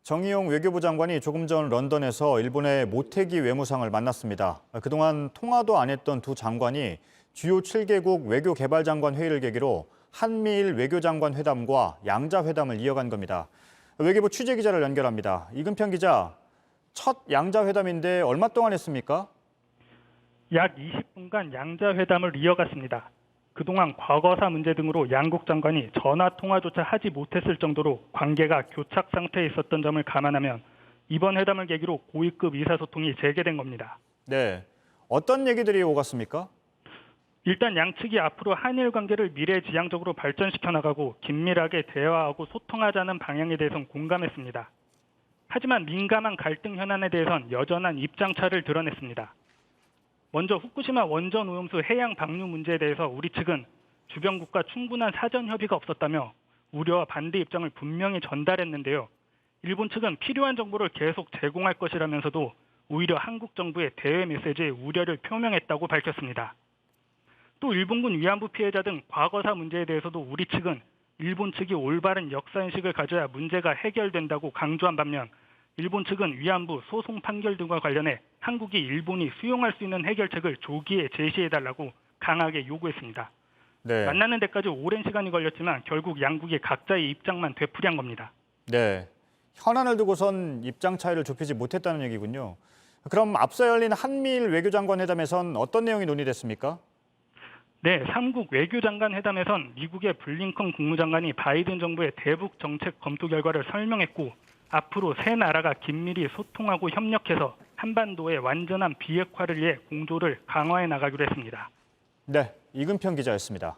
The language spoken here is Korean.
정의용 외교부 장관이 조금 전 런던에서 일본의 모테기 외무상을 만났습니다. 그동안 통화도 안 했던 두 장관이 주요 7개국 외교개발장관 회의를 계기로 한미일 외교장관 회담과 양자회담을 이어간 겁니다. 외교부 취재기자를 연결합니다. 이근평 기자, 첫 양자회담인데 얼마 동안 했습니까? 약 20분간 양자회담을 이어갔습니다. 그동안 과거사 문제 등으로 양국 장관이 전화통화조차 하지 못했을 정도로 관계가 교착 상태에 있었던 점을 감안하면 이번 회담을 계기로 고위급 의사소통이 재개된 겁니다. 네, 어떤 얘기들이 오갔습니까? 일단 양측이 앞으로 한일 관계를 미래지향적으로 발전시켜 나가고 긴밀하게 대화하고 소통하자는 방향에 대해선 공감했습니다. 하지만 민감한 갈등 현안에 대해선 여전한 입장차를 드러냈습니다. 먼저 후쿠시마 원전 오염수 해양 방류 문제에 대해서 우리 측은 주변국과 충분한 사전 협의가 없었다며 우려와 반대 입장을 분명히 전달했는데요. 일본 측은 필요한 정보를 계속 제공할 것이라면서도 오히려 한국 정부의 대외 메시지에 우려를 표명했다고 밝혔습니다. 또 일본군 위안부 피해자 등 과거사 문제에 대해서도 우리 측은 일본 측이 올바른 역사인식을 가져야 문제가 해결된다고 강조한 반면 일본 측은 위안부 소송 판결 등과 관련해 한국이 일본이 수용할 수 있는 해결책을 조기에 제시해달라고 강하게 요구했습니다. 네. 만나는 데까지 오랜 시간이 걸렸지만 결국 양국이 각자의 입장만 되풀이한 겁니다. 네, 현안을 두고선 입장 차이를 좁히지 못했다는 얘기군요. 그럼 앞서 열린 한미일 외교장관 회담에선 어떤 내용이 논의됐습니까? 네, 3국 외교장관 회담에선 미국의 블링컨 국무장관이 바이든 정부의 대북 정책 검토 결과를 설명했고 앞으로 세 나라가 긴밀히 소통하고 협력해서 한반도의 완전한 비핵화를 위해 공조를 강화해 나가기로 했습니다. 네, 이근평 기자였습니다.